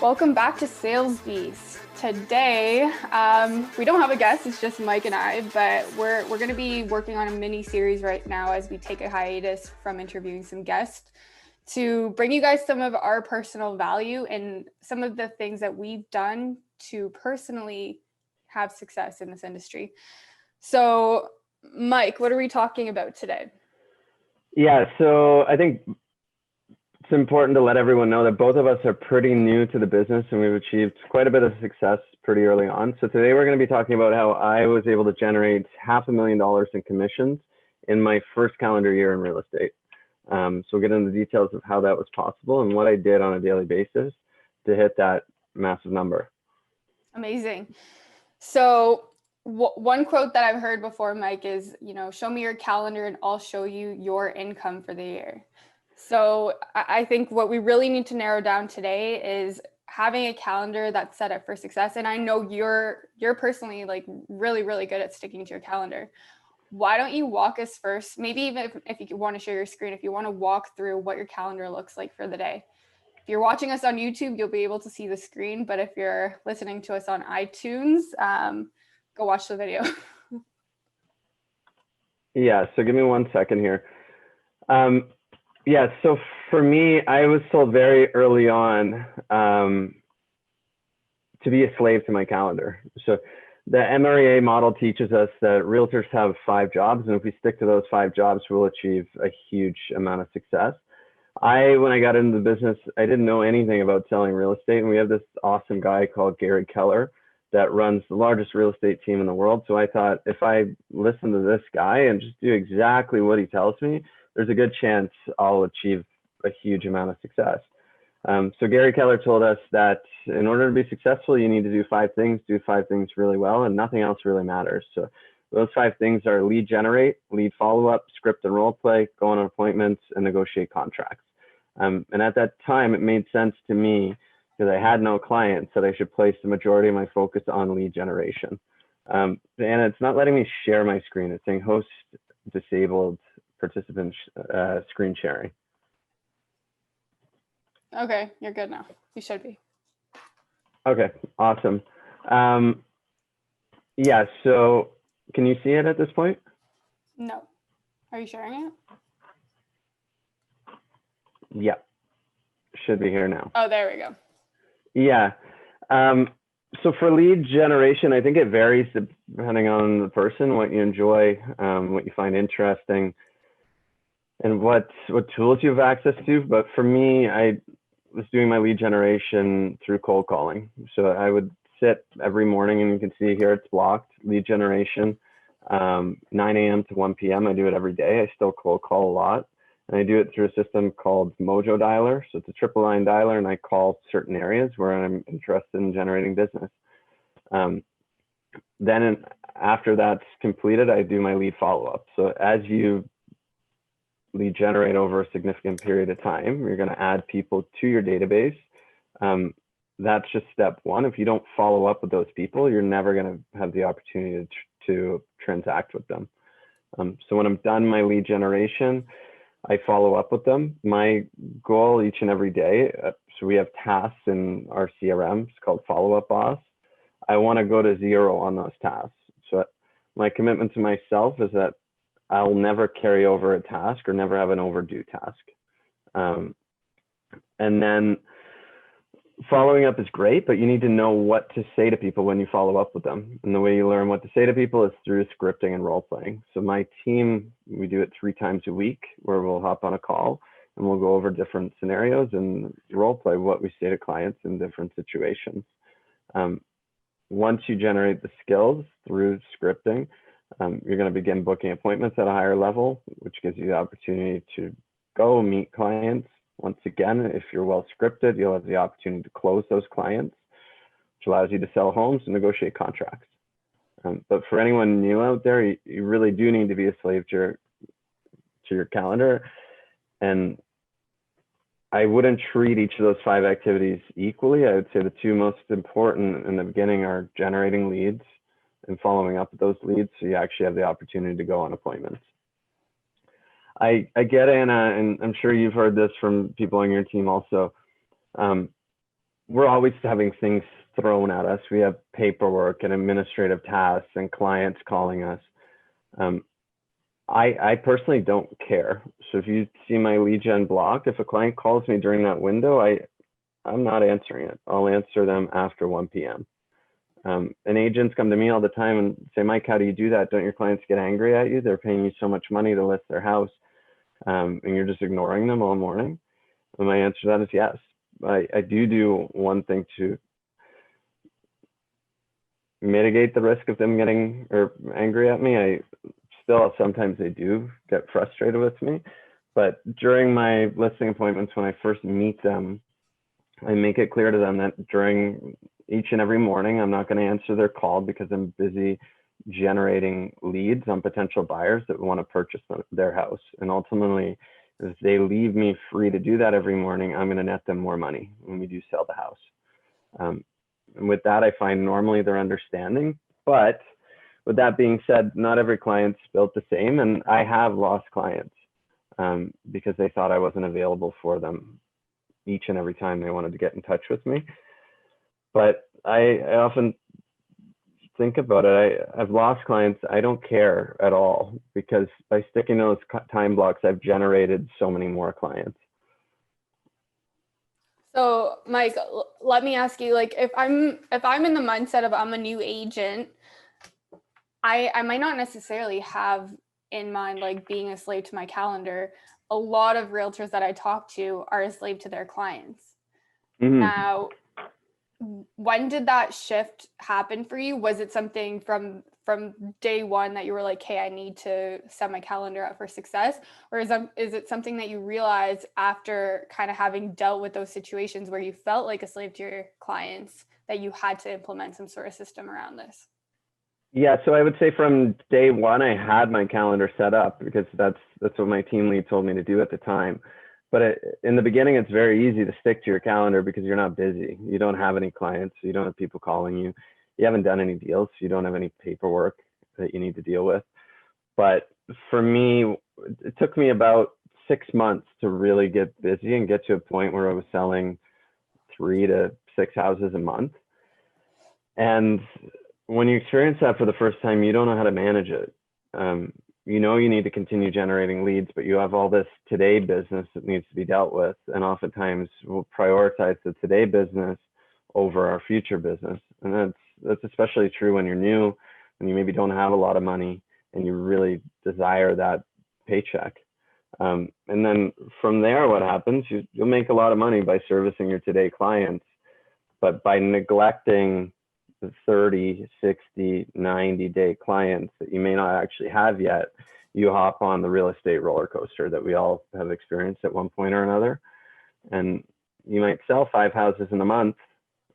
Welcome back to Sales Beast. Today, we don't have a guest, it's just Mike and I, but we're going to be working on a mini series right now as we take a hiatus from interviewing some guests to bring you guys some of our personal value and some of the things that we've done to personally have success in this industry. So, Mike, what are we talking about today? Yeah, so I think it's important to let everyone know that both of us are pretty new to the business and we've achieved quite a bit of success pretty early on. So today we're going to be talking about how I was able to generate $500,000 in commissions in my first calendar year in real estate. So we'll get into the details of how that was possible and what I did on a daily basis to hit that massive number. Amazing. So one quote that I've heard before, Mike, is, show me your calendar and I'll show you your income for the year. So I think what we really need to narrow down today is having a calendar that's set up for success. And I know you're personally like really, really good at sticking to your calendar. Why don't you walk us first? Maybe even if you want to share your screen, if you want to walk through what your calendar looks like for the day. If you're watching us on YouTube, you'll be able to see the screen. But if you're listening to us on iTunes, go watch the video. Yeah, so give me 1 second here. Yeah, so for me, I was told very early on to be a slave to my calendar. So the MREA model teaches us that realtors have 5 jobs, and if we stick to those 5 jobs, we'll achieve a huge amount of success. When I got into the business, I didn't know anything about selling real estate, and we have this awesome guy called Gary Keller that runs the largest real estate team in the world. So I thought if I listen to this guy and just do exactly what he tells me, there's a good chance I'll achieve a huge amount of success. So Gary Keller told us that in order to be successful, you need to do 5 things, do 5 things really well, and nothing else really matters. So those 5 things are lead generate, lead follow-up, script and role play, go on appointments, and negotiate contracts. And at that time, it made sense to me because I had no clients that I should place the majority of my focus on lead generation. And it's not letting me share my screen. It's saying host disabled participant screen sharing. Okay, you're good now. You should be. Okay, awesome. Yeah, so can you see it at this point? No. Are you sharing it? Yeah, should be here now. Oh, there we go. Yeah. So for lead generation, I think it varies depending on the person, what you enjoy, what you find interesting, and what tools you have access to. But for me, I was doing my lead generation through cold calling. So I would sit every morning, and you can see here it's blocked, lead generation, 9 a.m. to 1 p.m. I do it every day. I still cold call a lot. And I do it through a system called Mojo Dialer. So it's a triple line dialer, and I call certain areas where I'm interested in generating business. Then after that's completed, I do my lead follow-up. So as you lead generate over a significant period of time, you're going to add people to your database. That's just step 1. If you don't follow up with those people, you're never going to have the opportunity to transact with them. So when I'm done my lead generation, I follow up with them. My goal each and every day, so we have tasks in our CRM, it's called Follow Up Boss. I want to go to 0 on those tasks. So my commitment to myself is that I'll never carry over a task or never have an overdue task. And then following up is great, but you need to know what to say to people when you follow up with them. And the way you learn what to say to people is through scripting and role playing. So my team, we do it 3 times a week where we'll hop on a call and we'll go over different scenarios and role play what we say to clients in different situations. Once you generate the skills through scripting, you're going to begin booking appointments at a higher level, which gives you the opportunity to go meet clients. Once again, if you're well scripted, you'll have the opportunity to close those clients, which allows you to sell homes and negotiate contracts. But for anyone new out there, you really do need to be a slave to your calendar. And I wouldn't treat each of those 5 activities equally. I would say the 2 most important in the beginning are generating leads and following up with those leads, so you actually have the opportunity to go on appointments. I get, Anna, and I'm sure you've heard this from people on your team also, we're always having things thrown at us. We have paperwork and administrative tasks and clients calling us. I personally don't care. So if you see my lead gen block, if a client calls me during that window, I'm not answering it. I'll answer them after 1 p.m. And agents come to me all the time and say, Mike, how do you do that? Don't your clients get angry at you? They're paying you so much money to list their house, and you're just ignoring them all morning. And my answer to that is yes. I do one thing to mitigate the risk of them getting or angry at me. I still, sometimes they do get frustrated with me, but during my listing appointments, when I first meet them, I make it clear to them that during each and every morning, I'm not going to answer their call because I'm busy generating leads on potential buyers that want to purchase their house. And ultimately, if they leave me free to do that every morning, I'm going to net them more money when we do sell the house. And with that, I find normally they're understanding. But with that being said, not every client's built the same. And I have lost clients because they thought I wasn't available for them each and every time they wanted to get in touch with me. But I often think about it. I've lost clients. I don't care at all because by sticking those time blocks, I've generated so many more clients. So Mike, let me ask you, like, if I'm in the mindset of I'm a new agent, I might not necessarily have in mind like being a slave to my calendar. A lot of realtors that I talk to are a slave to their clients. Mm-hmm. Now, when did that shift happen for you? Was it something from day one that you were like, hey, I need to set my calendar up for success? Or is it something that you realized after kind of having dealt with those situations where you felt like a slave to your clients that you had to implement some sort of system around this? Yeah, so I would say from day one, I had my calendar set up because that's what my team lead told me to do at the time. But in the beginning, it's very easy to stick to your calendar because you're not busy. You don't have any clients. You don't have people calling you. You haven't done any deals. You don't have any paperwork that you need to deal with. But for me, it took me about 6 months to really get busy and get to a point where I was selling 3 to 6 houses a month. And when you experience that for the first time, you don't know how to manage it. You know you need to continue generating leads, but you have all this today business that needs to be dealt with. And oftentimes we'll prioritize the today business over our future business. And that's especially true when you're new and you maybe don't have a lot of money and you really desire that paycheck. And then from there, what happens, you'll make a lot of money by servicing your today clients, but by neglecting the 30, 60, 90-day clients that you may not actually have yet, you hop on the real estate roller coaster that we all have experienced at one point or another. And you might sell 5 houses in a month,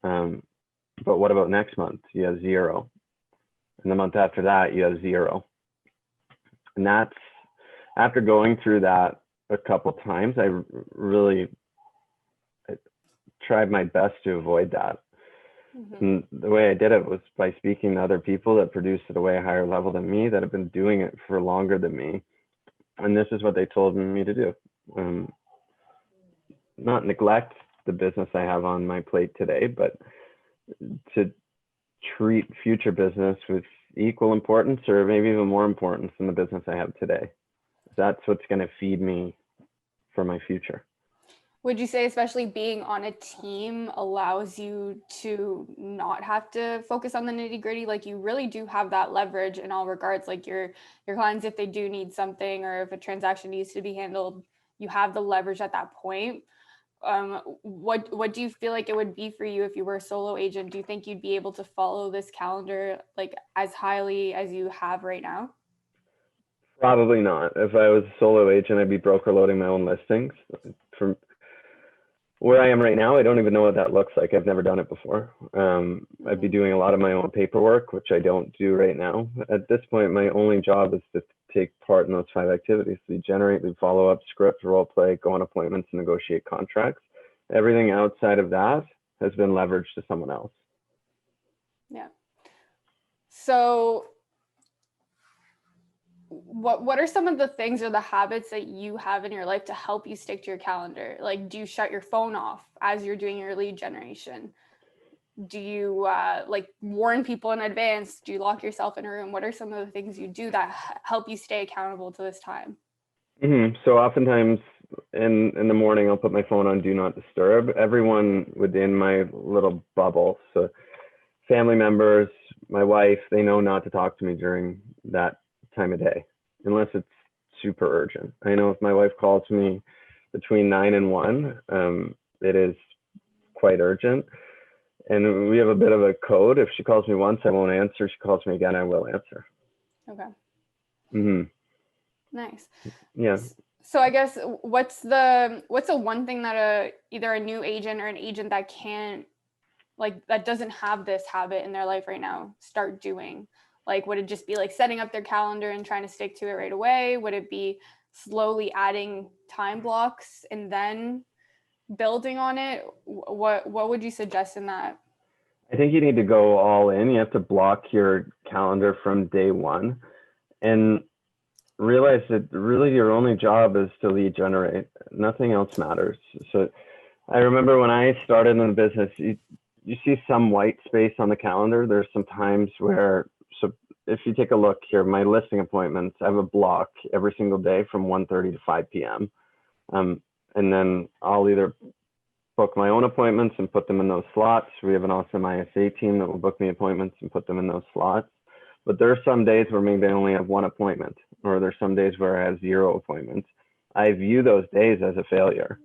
but what about next month? You have 0. And the month after that, you have 0. And that's, after going through that a couple times, I tried my best to avoid that. Mm-hmm. And the way I did it was by speaking to other people that produce at a way higher level than me, that have been doing it for longer than me. And this is what they told me to do. Not neglect the business I have on my plate today, but to treat future business with equal importance or maybe even more importance than the business I have today. That's what's going to feed me for my future. Would you say especially being on a team allows you to not have to focus on the nitty gritty? Like you really do have that leverage in all regards, like your clients, if they do need something or if a transaction needs to be handled, you have the leverage at that point. What do you feel like it would be for you if you were a solo agent? Do you think you'd be able to follow this calendar like as highly as you have right now? Probably not. If I was a solo agent, I'd be broker loading my own listings. From where I am right now, I don't even know what that looks like. I've never done it before. I'd be doing a lot of my own paperwork, which I don't do right now. At this point, my only job is to take part in those 5 activities. We generate, we follow up, script, role play, go on appointments, and negotiate contracts. Everything outside of that has been leveraged to someone else. Yeah. So what are some of the things or the habits that you have in your life to help you stick to your calendar? Like, do you shut your phone off as you're doing your lead generation? Do you like warn people in advance? Do you lock yourself in a room? What are some of the things you do that help you stay accountable to this time? So oftentimes in the morning, I'll put my phone on do not disturb. Everyone within my little bubble, so family members, my wife, they know not to talk to me during that time of day, unless it's super urgent. I know if my wife calls me between 9 and 1, it is quite urgent. And we have a bit of a code. If she calls me once, I won't answer. She calls me again, I will answer. Okay. Nice. Yeah. So I guess what's the one thing that either a new agent or an agent that can't, like, that doesn't have this habit in their life right now, start doing? Like, would it just be like setting up their calendar and trying to stick to it right away? Would it be slowly adding time blocks and then building on it? What would you suggest in that? I think you need to go all in. You have to block your calendar from day one and realize that really your only job is to lead generate. Nothing else matters. So I remember when I started in the business, you see some white space on the calendar. There's some times where, so if you take a look here, my listing appointments, I have a block every single day from 1:30 to 5 p.m. And then I'll either book my own appointments and put them in those slots. We have an awesome ISA team that will book me appointments and put them in those slots. But there are some days where maybe I only have one appointment, or there's some days where I have 0 appointments. I view those days as a failure.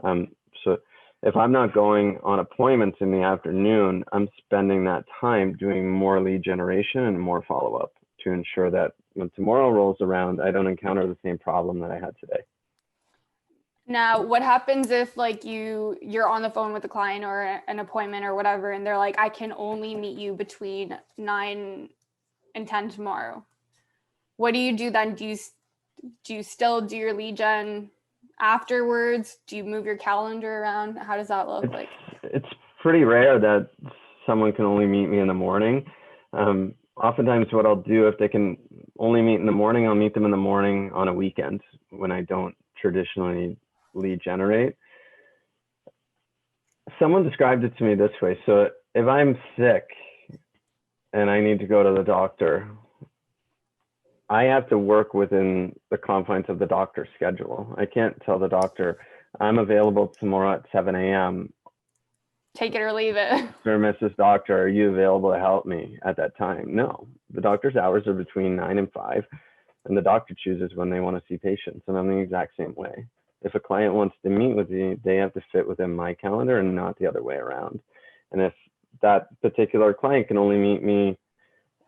So if I'm not going on appointments in the afternoon, I'm spending that time doing more lead generation and more follow-up to ensure that when tomorrow rolls around, I don't encounter the same problem that I had today. Now, what happens if like you're on the phone with a client or an appointment or whatever, and they're like, I can only meet you between 9 and 10 tomorrow? What do you do then? Do you still do your lead gen afterwards? Do you move your calendar around? How does that look like? It's pretty rare that someone can only meet me in the morning. Oftentimes what I'll do, if they can only meet in the morning, I'll meet them in the morning on a weekend when I don't traditionally lead generate. Someone described it to me this way. So if I'm sick and I need to go to the doctor, I have to work within the confines of the doctor's schedule. I can't tell the doctor, I'm available tomorrow at 7 a.m. Take it or leave it. Sir, Mrs. Doctor, are you available to help me at that time? No, the doctor's hours are between 9 and 5, and the doctor chooses when they want to see patients, and I'm the exact same way. If a client wants to meet with me, they have to fit within my calendar and not the other way around. And if that particular client can only meet me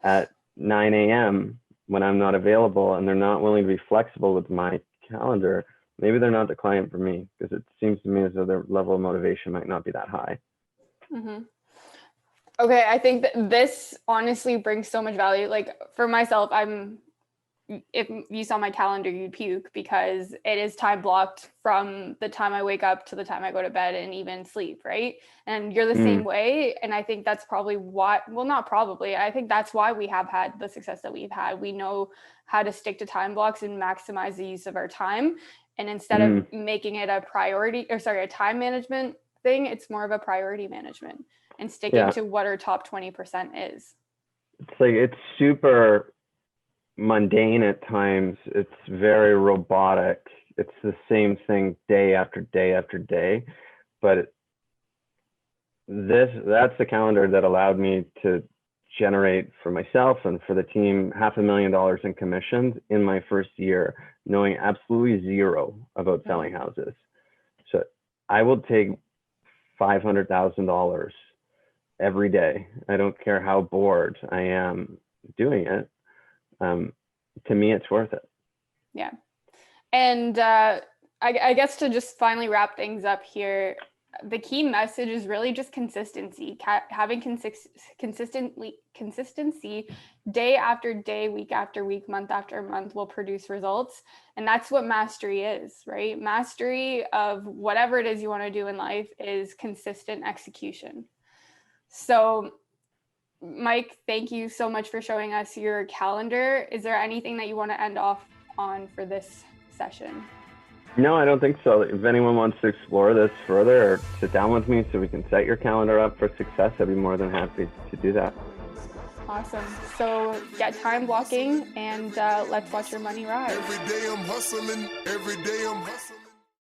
at 9 a.m. when I'm not available and they're not willing to be flexible with my calendar, maybe they're not the client for me, because it seems to me as though their level of motivation might not be that high. Mm-hmm. Okay, I think that this honestly brings so much value. Like for myself, if you saw my calendar, you'd puke, because it is time blocked from the time I wake up to the time I go to bed and even sleep, right? And you're the same way. And I think that's probably why, well, not probably, I think that's why we have had the success that we've had. We know how to stick to time blocks and maximize the use of our time. And instead of making it a time management thing, it's more of a priority management and sticking to what our top 20% is. It's like, it's super mundane at times. It's very robotic. It's the same thing day after day after day. But that's the calendar that allowed me to generate for myself and for the team $500,000 in commissions in my first year, knowing absolutely zero about selling houses. So I will take $500,000 every day. I don't care how bored I am doing it. To me, it's worth it. Yeah. And I guess to just finally wrap things up here, the key message is really just consistency. Having consistency day after day, week after week, month after month will produce results. And that's what mastery is, right? Mastery of whatever it is you want to do in life is consistent execution. So Mike, thank you so much for showing us your calendar. Is there anything that you want to end off on for this session? No, I don't think so. If anyone wants to explore this further or sit down with me so we can set your calendar up for success, I'd be more than happy to do that. Awesome. So get time blocking and let's watch your money rise. Every day I'm hustling.